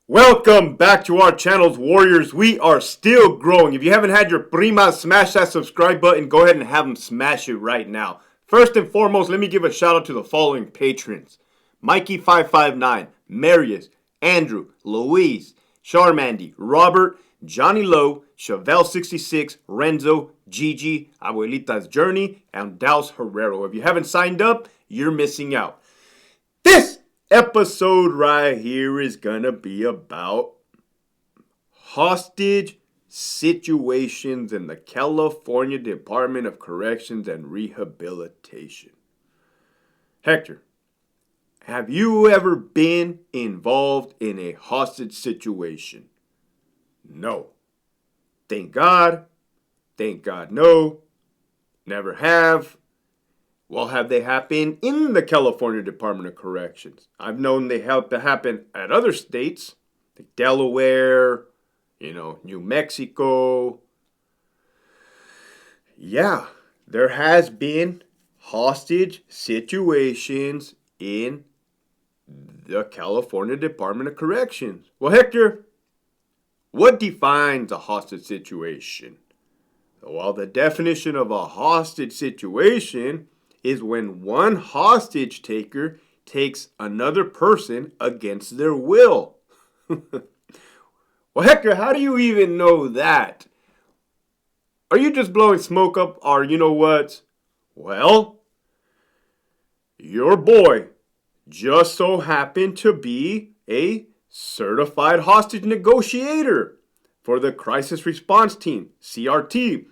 Welcome back to our channels, Warriors. We are still growing. If you haven't had your prima smash that subscribe button, go ahead and have them smash it right now. First and foremost, let me give a shout out to the following patrons: Mikey559, Marius, Andrew, Louise, CharMandy, Robert, Johnny Lowe, Chevelle 66, Renso, GiGi, Abuelitas Journey, and DAUSHERRERO. If you haven't signed up, you're missing out. This episode right here is gonna be about hostage situations in the California Department of Corrections and Rehabilitation. Hector, have you ever been involved in a hostage situation? No. Thank God. Thank God, no. Never have. Well, have they happened in the California Department of Corrections? I've known they have to happen at other states, like Delaware, New Mexico. Yeah, there has been hostage situations in the California Department of Corrections. Well, Hector, what defines a hostage situation? Well, the definition of a hostage situation is when one hostage taker takes another person against their will. Well, Hector, how do you even know that? Are you just blowing smoke up, or you know what? Well, your boy just so happened to be a certified hostage negotiator for the Crisis Response Team, CRT.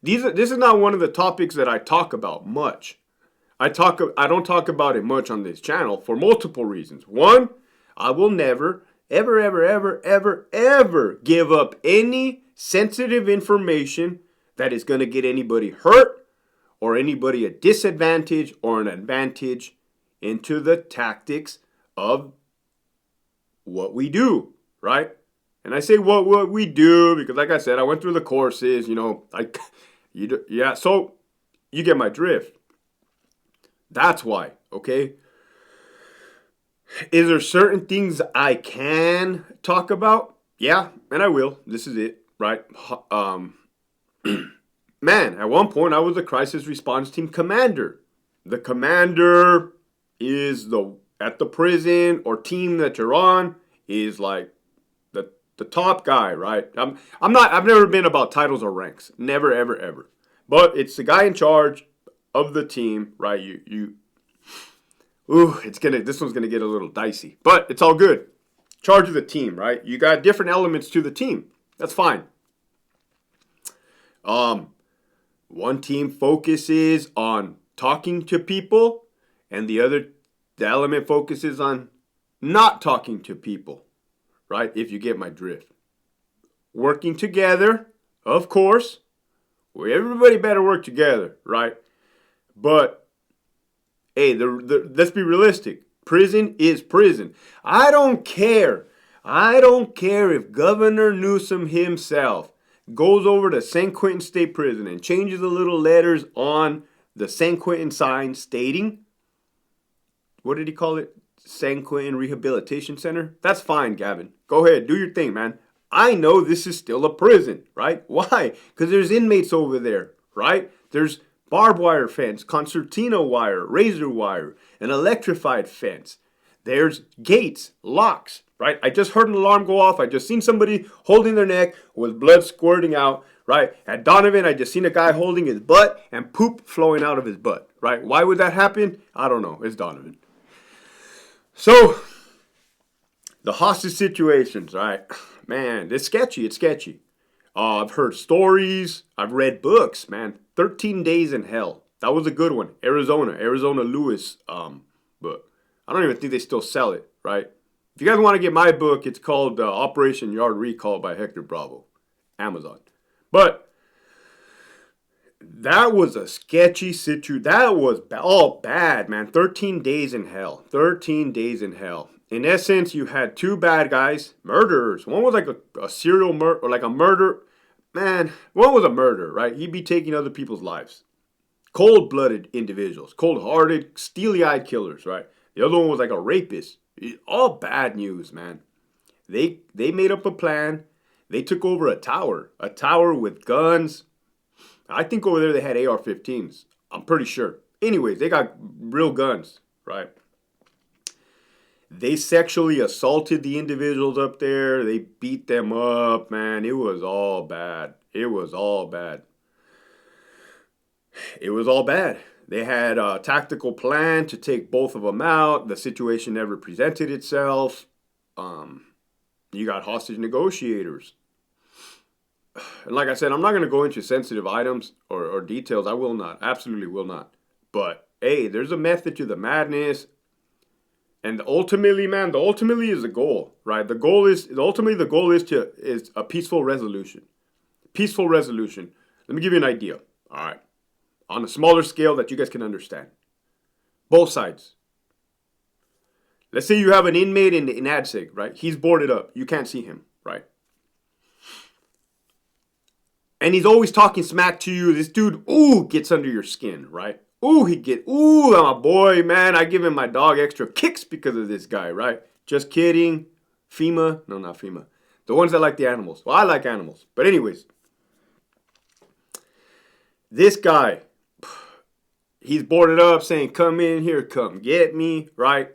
This is not one of the topics that I talk about much. I don't talk about it much on this channel for multiple reasons. One, I will never, ever give up any sensitive information that is going to get anybody hurt or anybody a disadvantage or an advantage into the tactics of what we do, right? And I say what we do because, like I said, I went through the courses, so you get my drift. That's why, okay? Is there certain things I can talk about? Yeah, and I will. This is it, right? Man, at one point I was a crisis response team commander. The commander is at the prison or team that you're on is like the top guy, right? I've never been about titles or ranks. Never, ever. But it's the guy in charge of the team, right? This one's gonna get a little dicey. But it's all good. Charge of the team, right? You got different elements to the team. That's fine. One team focuses on talking to people, and the element focuses on not talking to people. Right? If you get my drift. Working together, of course. Everybody better work together, right? But, hey, let's be realistic. Prison is prison. I don't care if Governor Newsom himself goes over to San Quentin State Prison and changes the little letters on the San Quentin sign stating, what did he call it? San Quentin Rehabilitation Center. That's fine, Gavin. Go ahead, do your thing, man. I know this is still a prison, right? Why? Because there's inmates over there, right? There's barbed wire fence, concertina wire, razor wire, an electrified fence. There's gates, locks, right? I just heard an alarm go off. I just seen somebody holding their neck with blood squirting out, right? At Donovan, I just seen a guy holding his butt and poop flowing out of his butt, right? Why would that happen? I don't know. It's Donovan. So, the hostage situations, right? Man, it's sketchy. It's sketchy. I've heard stories. I've read books, man. 13 Days in Hell. That was a good one. Arizona Lewis book. I don't even think they still sell it, right? If you guys want to get my book, it's called Operation Yard Recall by Hector Bravo. Amazon. But that was a sketchy situation. That was all bad, man. 13 Days in Hell. 13 Days in Hell. In essence, you had two bad guys, murderers. One was like a serial murder, or like a murder. Man, one was a murderer, right? He'd be taking other people's lives. Cold-blooded individuals. Cold-hearted, steely-eyed killers, right? The other one was like a rapist. All bad news, man. They made up a plan. They took over a tower with guns. I think over there they had AR-15s. I'm pretty sure. Anyways, they got real guns, right? They sexually assaulted the individuals up there. They beat them up, man. It was all bad. It was all bad. It was all bad. They had a tactical plan to take both of them out. The situation never presented itself. You got hostage negotiators. And like I said, I'm not going to go into sensitive items or details. I will not. Absolutely will not. But, hey, there's a method to the madness. And ultimately, man, ultimately is the goal, right? The goal is a peaceful resolution. Peaceful resolution. Let me give you an idea. All right. On a smaller scale that you guys can understand. Both sides. Let's say you have an inmate in ADSEG, right? He's boarded up. You can't see him, right? And he's always talking smack to you. This dude, gets under your skin, right? I'm a boy, man. I give him my dog extra kicks because of this guy, right? Just kidding. FEMA. No, not FEMA. The ones that like the animals. Well, I like animals. But anyways. This guy, he's boarded up saying, come in here, come get me, right?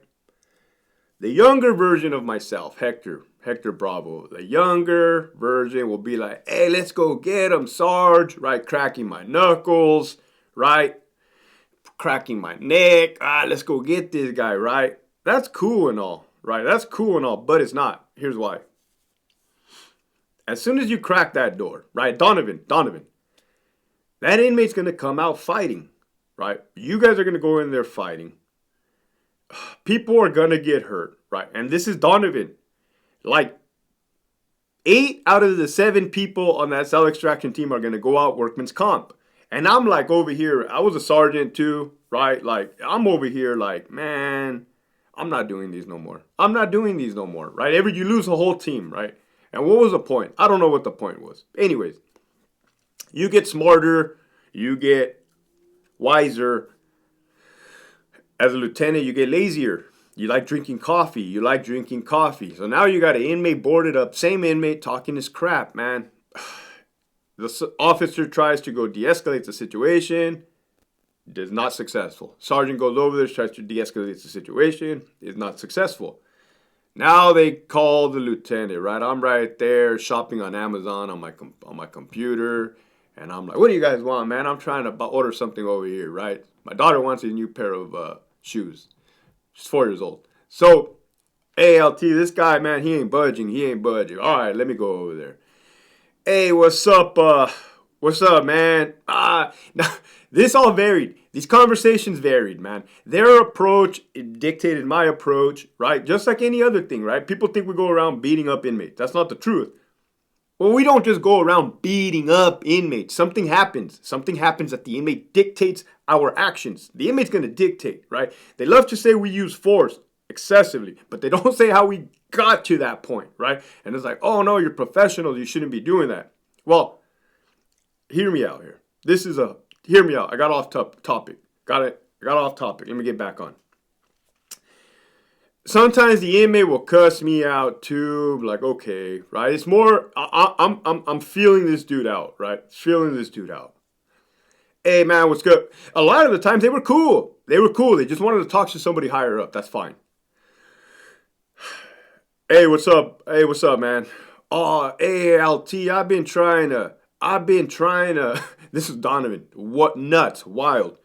The younger version of myself, Hector Bravo, the younger version will be like, hey, let's go get him, Sarge, right? Cracking my knuckles, right? Cracking my neck. Let's go get this guy, right? That's cool and all, right? That's cool and all, but it's not. Here's why. As soon as you crack that door, right? Donovan, that inmate's going to come out fighting, right? You guys are going to go in there fighting. People are going to get hurt, right? And this is Donovan. Like, 8 out of the 7 people on that cell extraction team are going to go out workman's comp. And I'm like over here, I was a sergeant too, right? Like, I'm over here like, man, I'm not doing these no more. Right? You lose a whole team, right? And what was the point? I don't know what the point was. Anyways, you get smarter, you get wiser. As a lieutenant, you get lazier. You like drinking coffee. So now you got an inmate boarded up, same inmate talking his crap, man. The officer tries to go de-escalate the situation. Is not successful. Sergeant goes over there, tries to de-escalate the situation. Is not successful. Now they call the lieutenant, right? I'm right there shopping on Amazon on my computer. And I'm like, what do you guys want, man? I'm trying to order something over here, right? My daughter wants a new pair of shoes. She's 4 years old. So, ALT, this guy, man, he ain't budging. All right, let me go over there. Hey, what's up, man? Now, this all varied. These conversations varied, man. Their approach dictated my approach, right? Just like any other thing, right? People think we go around beating up inmates. That's not the truth. Well, we don't just go around beating up inmates. Something happens. That the inmate dictates our actions. The inmate's going to dictate, right? They love to say we use force excessively, but they don't say how we got to that point, right? And it's like, oh, no, you're professionals. You shouldn't be doing that. Well, hear me out here. Hear me out. I got off topic. I got off topic. Let me get back on. Sometimes the inmate will cuss me out too, like, okay, right? It's more, I'm feeling this dude out, right? Hey, man, what's good? A lot of the times they were cool. They just wanted to talk to somebody higher up. That's fine. Hey, what's up, man? Oh, hey, LT, I've been trying to, this is Donovan. What nuts, wild.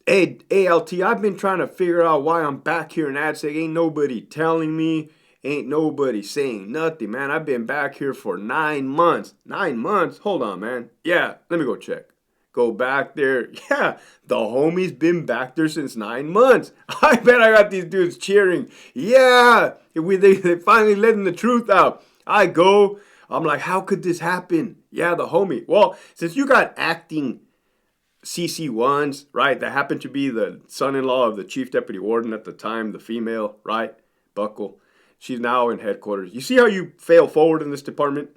Hey, ALT, I've been trying to figure out why I'm back here in ADSEG. Ain't nobody telling me. Ain't nobody saying nothing, man. I've been back here for 9 months. 9 months? Hold on, man. Yeah, let me go check. Go back there. Yeah, the homie's been back there since 9 months. I bet I got these dudes cheering. Yeah, they finally letting the truth out. I go. I'm like, how could this happen? Yeah, the homie. Well, since you got acting CC1s, right, that happened to be the son-in-law of the chief deputy warden at the time, the female, right, Buckle. She's now in headquarters. You see how you fail forward in this department?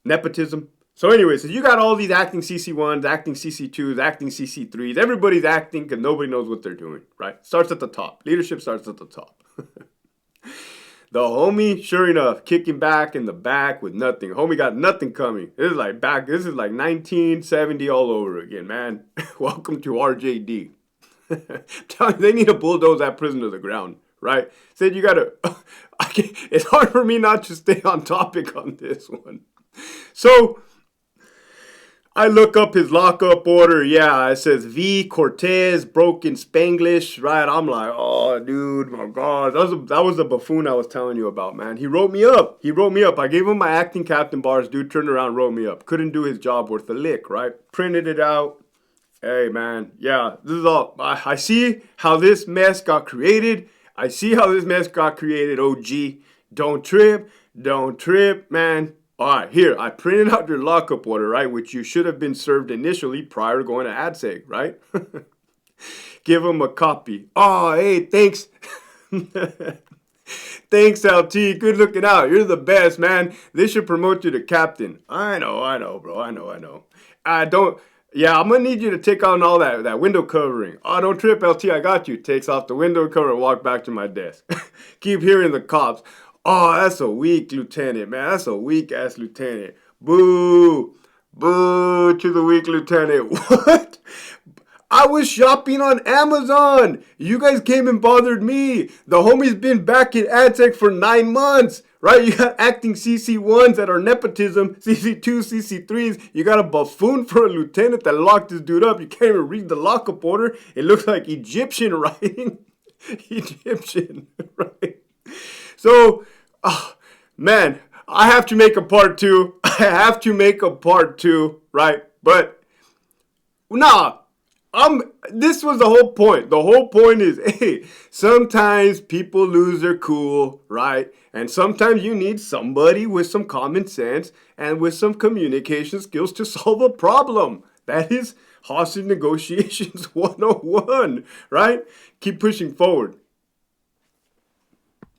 Nepotism. So anyway, so you got all these acting CC1s, acting CC2s, acting CC3s. Everybody's acting because nobody knows what they're doing, right? Starts at the top. Leadership starts at the top. The homie, sure enough, kicking back in the back with nothing. Homie got nothing coming. This is like 1970 all over again, man. Welcome to RJD. Tell me, they need to bulldoze that prison to the ground, right? Said you gotta. It's hard for me not to stay on topic on this one. So I look up his lockup order. Yeah, it says V. Cortez, broken Spanglish, right? I'm like, oh, dude, my God. That was the buffoon I was telling you about, man. He wrote me up. I gave him my acting captain bars. Dude turned around, wrote me up. Couldn't do his job worth a lick, right? Printed it out. Hey, man. Yeah, this is all. I see how this mess got created. OG. Don't trip, man. All right, here, I printed out your lockup order, right, which you should have been served initially prior to going to ADSEG, right? Give him a copy. Oh, hey, thanks. Thanks, LT. Good looking out. You're the best, man. They should promote you to captain. I know, bro. I know. Yeah, I'm going to need you to take on all that window covering. Oh, don't trip, LT. I got you. Takes off the window cover and walk back to my desk. Keep hearing the cops. Oh, that's a weak lieutenant, man. That's a weak-ass lieutenant. Boo. Boo to the weak lieutenant. What? I was shopping on Amazon. You guys came and bothered me. The homie's been back in AdSec for 9 months, right? You got acting CC1s that are nepotism, CC2, CC3s. You got a buffoon for a lieutenant that locked this dude up. You can't even read the lockup order. It looks like Egyptian writing. Egyptian, right? So, man, I have to make a part two. Right? But, nah, this was the whole point. The whole point is, hey, sometimes people lose their cool, right? And sometimes you need somebody with some common sense and with some communication skills to solve a problem. That is hostage negotiations 101, right? Keep pushing forward.